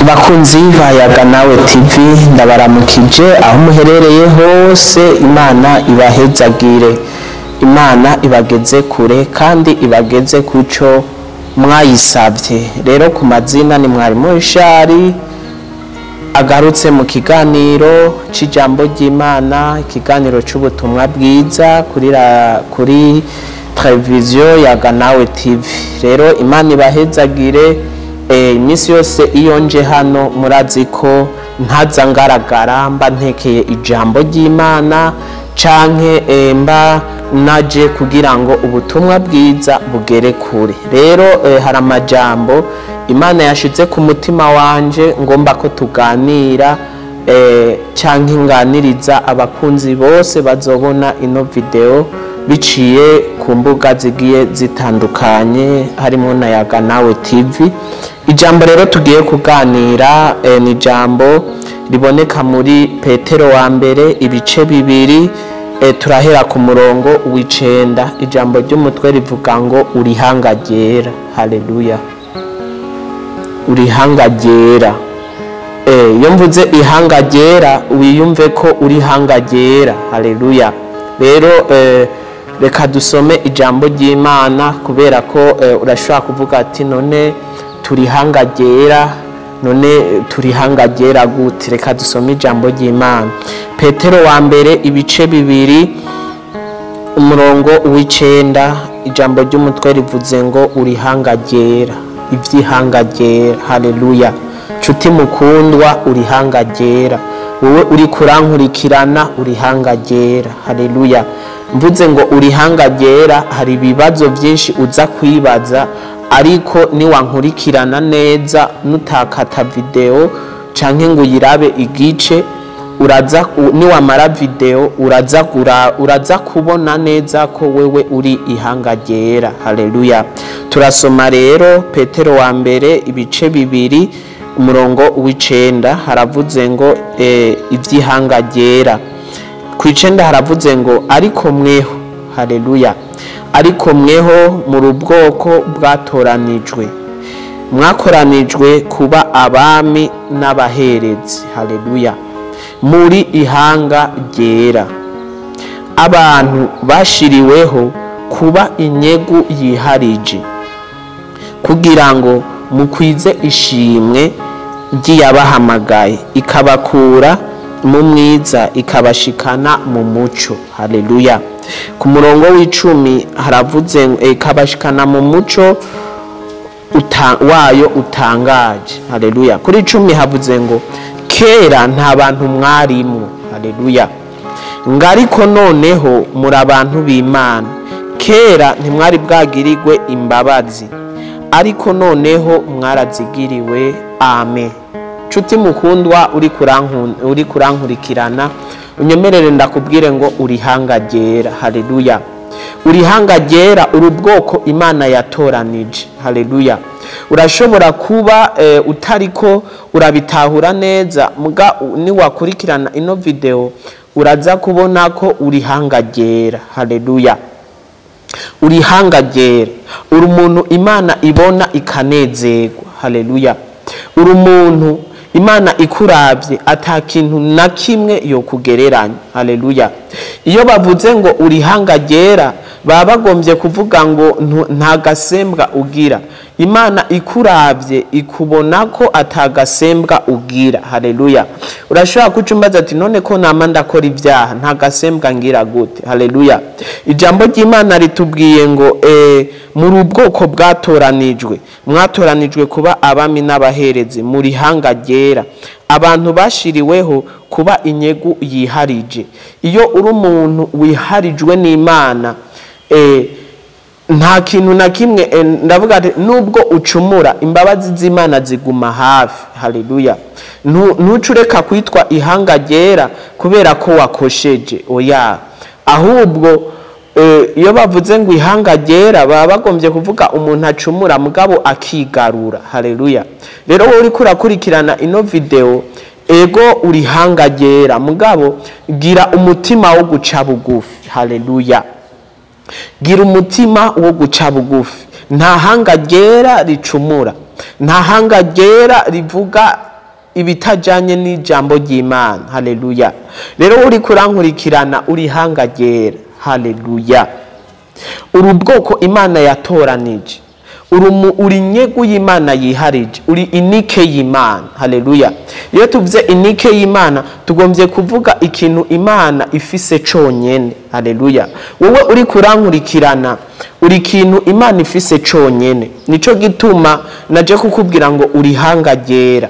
Bakunzi bayaga nawe TV ndabaramukije aho muherereye hose. Imana ibahezagire, Imana ibageze kure kandi ibageze kuco mwayisavye. Rero ku mazina ni Mwarimu Richard agarutse mu kiganiro c'ijambo ry'Imana, ikiganiro c'ubutumwa bwiza kuri televiziyo yaga nawe TV. Rero Imana ibahezagire. Imisi yose iyo nje hano murazi ko ntaza ngaragara mba ntekeye ijambo ry'Imana canke mba naje kugira ngo ubutumwa bwiza bugere kure. Rero hari amajambo Imana yashize ku mutima wanje ngomba ko tuganira canke nganiriza abakunzi bose bazobona ino video biciye ku mbuga zigiye zitandukanye harimo na yaga nawe TV. Ijambo rero tugiye kuganira ni ijambo riboneka muri Petero wa mbere ibice bibiri, turahera ku murongo w'icenda. Ijambo ry'umutwe rivuga ngo urihanga ryera. Haleluya, urihanga ryera. Iyo mvuze ihanga ryera wiyumve ko urihanga ryera. Haleluya. Rero reka dusome ijambo ry'Imana kubera ko urashobora kuvuga ati none turihanga ryera, none turihanga ryera gute? Reka dusome ijambo ry'Imana. Petero wa mbere ibice bibiri umurongo w'icenda. Ijambo ry'umutwe rivuze ngo urihanga ryera, ivy'ihanga ryera. Haleluya. Nshuti mukundwa, urihanga ryera. Wowe uri kurankurikirana urihanga ryera. Haleluya. Mvuze ngo urihanga ryera, hari ibibazo byinshi uza kwibaza, ariko niwankurikirana neza nutakata video canke ngo uyirabe igice, niwamara video uraza kubona neza ko wewe uri ihanga ryera. Haleluya. Turasoma rero Petero wa mbere ibice bibiri umurongo w'icenda. Haravuze ngo ivy'ihanga ryera. Kw'icenda haravuze ngo ariko mweho. Haleluya. Ariko mweho muri ubwoko bwatoranijwe, mwakoranijwe kuba abami n'abaherezi. Haleluya. Muri ihanga ryera, abantu bashiriweho kuba inyegu yiharije, kugira ngo mukwize ishimwe ry'iyabahamagaye, ikabakura mu mwiza ikabashikana mu muco. Haleluya. Ku murongo w'icumi haravuze ikabashikana mu muco wayo utangaje. Haleluya. Kuri 10 havuze ngo kera nta bantu mwarimwo. Haleluya. Ngariko noneho muri abantu b'Imana. Kera ntimwari bwagirirwe imbabazi, ariko noneho mwarazigiriwe. Amen. Nshuti mukundwa uri kurankurikirana, unyemerere ndakubwire ngo urihanga ryera. Haleluya. Urihanga ryera, uri ubwoko Imana yatoranije. Haleluya. Urashobora kuba utariko urabitahura neza, muga niwakurikirana ino video uraza kubona ko urihanga ryera. Haleluya. Urihanga ryera, uri umuntu Imana ibona ikanezerwa. Haleluya. Uri umuntu Imana ikuravye atakintu na kimwe yo kugereranya. Haleluya. Iyo bavuze ngo urihanga ryera baba bagombye kuvuga ngo nta gasembwa ugira. Imana ikuravye ikubona ko atagasembwa ugira. Haleluya. Urashobora kucumbaza ati none ko nama ndakora ibyaha nta gasembwa ngira gute? Haleluya. Ijambo ry'Imana ritubwiye ngo muri ubwoko bwatoranijwe, mwatoranijwe kuba abami n'abaherezi, muri hanga ryera, abantu bashiriweho kuba inyegu yiharije. Iyo uri umuntu wiharijwe n'Imana, nta kintu na kimwe ndavuga ati nubwo ucumura imbabazi z'Imana ziguma hafi. Haleluya. Ntucureka kwitwa ihanga ryera kubera ko wakosheje. Oya. Ahubwo iyo bavuze ngo ihanga ryera baba bagombye kuvuga umuntu acumura mugabo akigarura. Haleluya. Rero wowe uri kurakurikirana ino video, ego urihanga ryera mugabo gira umutima wo guca bugufi. Haleluya. Gira umutima wo guca bugufi. Nta hanga ryera ricumura, nta hanga ryera rivuga ibitajanye n'ijambo ry'Imana. Haleluya. Rero uri kurankurikirana uri hanga ryera. Haleluya. Uri ubwoko Imana yatoranije, uri nyegu y'Imana yiharije, uri inike y'Imana. Haleluya. Iyo tuvuze inike y'Imana tugombye kuvuga ikintu Imana ifise conyene. Haleluya. Wowe uri kurankurikirana uri ikintu Imana ifise conyene, nico gituma naje kukubwira ngo uri hanga ryera,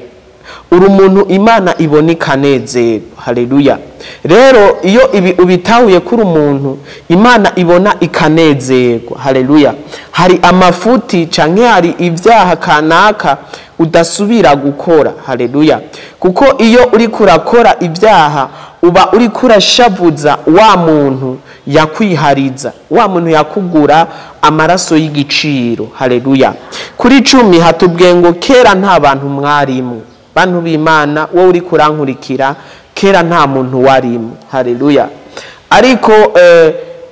uri umuntu Imana ibona ikanezerwa. Haleluya. Rero iyo ibi ubitahuye kuri umuntu Imana ibona ikanezerwa. Haleluya. Hari amafuti canke hari ibyaha kanaka udasubira gukora. Haleluya. Kuko iyo uri kurakora ibyaha uba uri kurashavuza wa muntu yakwihariza, wa muntu yakugura amaraso y'igiciro. Haleluya. Kuri 10 hatubwiye ngo kera nta bantu mwarimu, bantu b'Imana wowe uri kurankurikira, kera nta muntu warimo. Haleluya. Ariko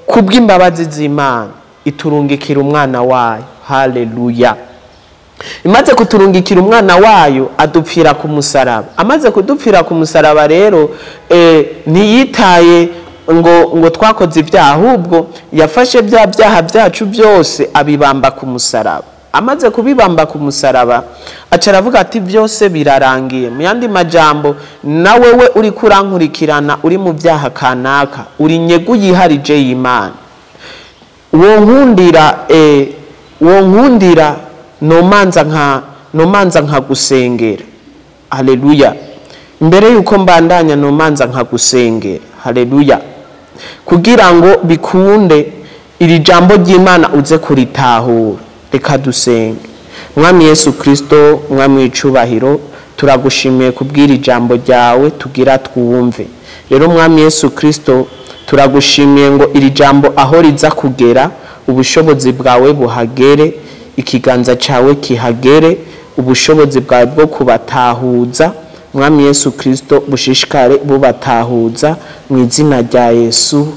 kubw'imbabazi z'Imana iturungikira umwana wayo. Haleluya. Imaze kuturungikira umwana wayo adupfira ku musaraba. Amaze kudupfira ku musaraba rero ntiyitaye ngo twakoze ibyaha, ahubwo yafashe bya byaha byacu byose abibamba ku musaraba. Amaze kubibamba ku musaraba acaravuga ati byose birarangiye. Mu yandi majambo nawe we uri kurankurikirana uri mu byaha kanaka, uri nyegu yiharije y'Imana. Wo nkundira nomanza nka gusengera. Haleluya. Mbere yuko mbandanya nomanza nka gusengera. Haleluya. Kugira ngo bikunde iri jambo ry'Imana uze kuritahura, reka dusenge. Mwami Yesu Kristo, mwami w'icubahiro, turagushimiye kubwira ijambo ryawe tugira twumve. Rero mwami Yesu Kristo turagushimiye ngo iri jambo aho riza kugera ubushobozi bwawe buhagere, ikiganza cyawe kihagere, ubushobozi bwawe bwo kubatahuza mwami Yesu Kristo bushishikare bubatahuza mu izina rya Yesu.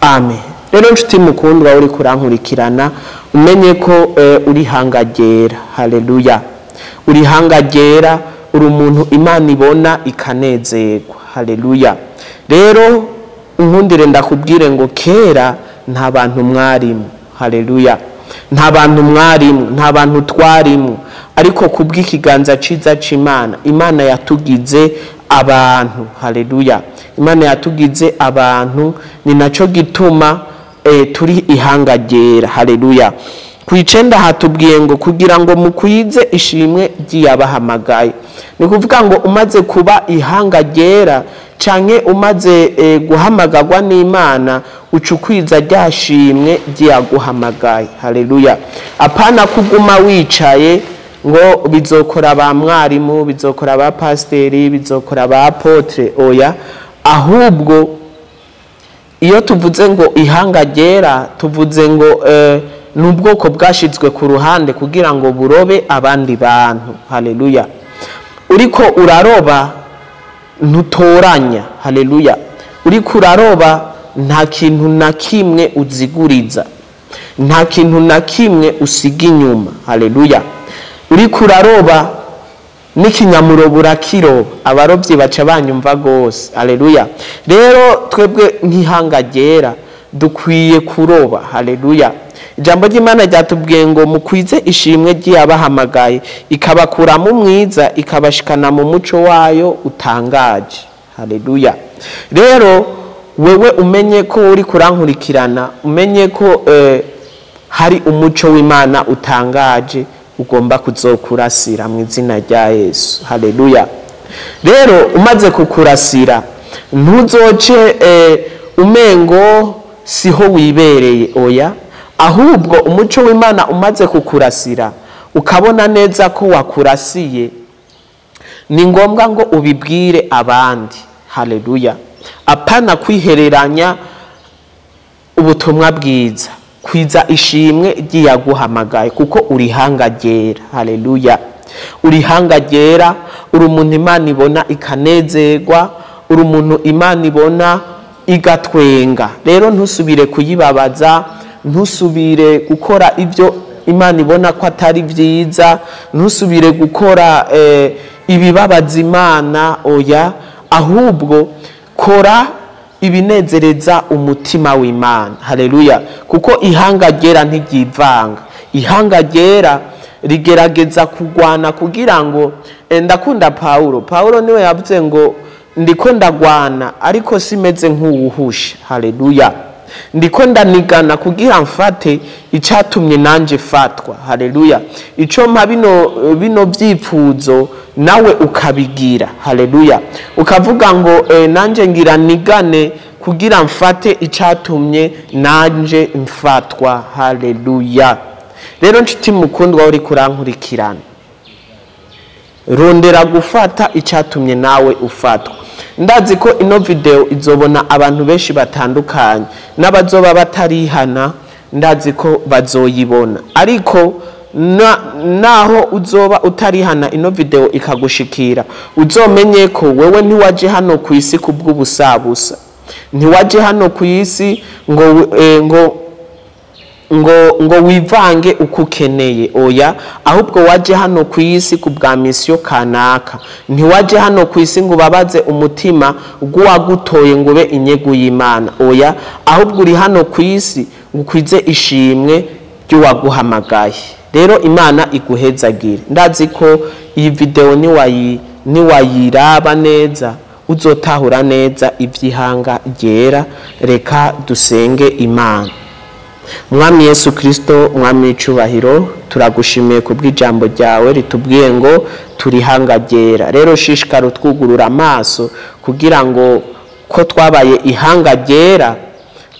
Amen. Rero nshuti mukundwa uri kurankurikirana umenye ko uri hanga ryera. Haleluya. Uri hanga ryera, uri umuntu Imana ibona ikanezerwa. Haleluya. Rero unkundire ndakubwire ngo kera nta bantu mwarimu. Haleluya. Nta bantu mwarimu, nta bantu twarimu, ariko kubw'ikiganza ciza c'Imana Imana yatugize abantu. Haleluya. Imana yatugize abantu, ni naco gituma turi ihanga ryera. Haleluya. Ku 9 hatubwiye ngo kugira ngo mukwize ishimwe ry'abahamagaye. Ni kuvuga ngo umaze kuba ihanga ryera canke umaze guhamagarwa n'Imana ucukwiza ryashimwe ryaguhamagaye. Haleluya. Apana kuguma wicaye ngo bizokora ba mwarimu, bizokora ba pasteri, bizokora ba apotre. Oya, ahubwo iyo tuvuze ngo ihanga ryera tuvuze ngo n'ubwoko bwashizwe ku ruhande kugira ngo burobe abandi bantu. Haleluya. Uriko uraroba ntutoranya. Haleluya. Uriko uraroba nta kintu na kimwe uziguriza, nta kintu na kimwe usiga inyuma. Haleluya. Uriko uraroba n'ikinyamurobura kiroba, abarobyi baca banyumva gose. Haleluya. Rero twebwe nk'ihanga ryera dukwiye kuroba. Haleluya. Ijambo ry'Imana ryatubwiye ngo mukwize ishimwe ry'abahamagaye ikabakura mu mwiza ikabashikana mu muco wayo utangaje. Haleluya. Rero wewe umenye ko uri kurankurikirana, umenye ko hari umuco w'Imana utangaje ugomba kuzokurasira mu izina rya Yesu. Haleluya. Rero umaze kukurasira ntuzoce umengo siho wibereye. Oya, ahubwo umuco w'Imana umaze kukurasira ukabona neza ko wakurasiye, ni ngombwa ngo ubibwire abandi. Haleluya. Apana kwihereranya ubutumwa bwiza, kwiza ishimwe ryaguhamagaye kuko uri hanga ryera. Haleluya. Uri hanga ryera, uri umuntu Imana ibona ikanezerwa, uri umuntu Imana ibona igatwenga. Rero ntusubire kuyibabaza, ntusubire gukora ibyo Imana ibona ko atari byiza, ntusubire gukora ibibabaza Imana, oya, ahubwo kora ibinezereza umutima w'Imana. Haleluya. Kuko ihanga ryera ntiryivanga, ihanga ryera rigerageza kugwana kugira ngo, ndakunda Paulo niwe yavuze ngo ndiko ndagwana ariko simeze nk'uwuhusha. Haleluya. Ndiko ndanigana kugira mfate icatumye nanje fatwa. Haleluya. Ico mpa bino vyipfuzo nawe ukabigira. Haleluya. Ukavuga ngo nanje ngira nigane kugira mfate icatumye nanje mfatwa. Haleluya. Rero nshuti mukundwa uri kurankurikirana, rondera gufata icatumye nawe ufatwa. Ndazi ko ino video izobona abantu benshi batandukanye, n'abazoba batarihana ndazi ko bazoyibona, ariko naho uzoba utarihana ino video ikagushikira, uzomenye ko wewe ntiwaje hano ku isi kubw'ubusabusa, ntiwaje hano ku isi ngo wivange uko ukeneye, oya, ahubwo waje hano ku isi ku bwa misiyo kanaka. Ntiwaje hano ku isi ngo ubabaze umutima gw'uwagutoye ngo ube inyegu y'Imana, oya, ahubwo uri hano ku isi ukwize ishimwe ry'uwaguhamagaye. Rero Imana iguhezagire. Ndazi ko iyi video niwayiraba neza uzotahura neza ivy'ihanga ryera. Reka dusenge Imana. Mwami Yesu Kristo, mwami w'icubahiro, turagushimiye kubw'ijambo ryawe ritubwiye ngo turi ihanga ryera. Rero shishikara utwugurura amaso kugira ngo ko twabaye ihanga ryera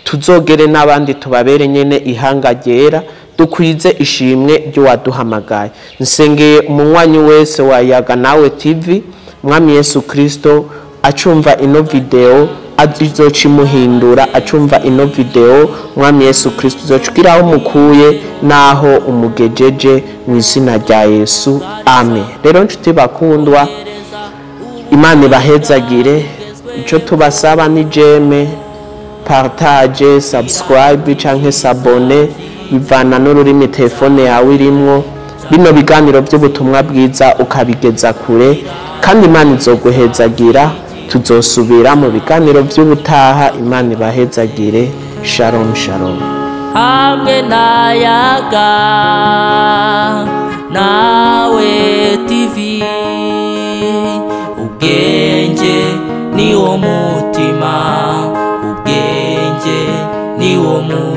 tuzogere n'abandi tubabere nyene ihanga ryera, dukwize ishimwe ry'uwaduhamagaye. Nsengeye umunywanyi wese wa Yaga Nawe TV, mwami Yesu Kristo, acumva ino video azizochimuhindura, acumva ino video mwami Yesu Kristo uzocukiraho mukuye naho umugejeje mu izina rya Yesu, amen. Rero nshuti bakundwa, Imana ibahezagire. Ico tubasaba ni jeme, partage, subscribe canke s'abone bivana n'ururimi telefone yawe irimwo. Bino biganiro by'ubutumwa bwiza ukabigeza kure, kandi Imana izoguhezagira. Tuzosubira mu biganiro by'ubutaha. Imana ibahezagire. Shalom shalom. Hamwe na Yaga Nawe TV, ubwenge ni wo mutima, ubwenge ni wo mutima.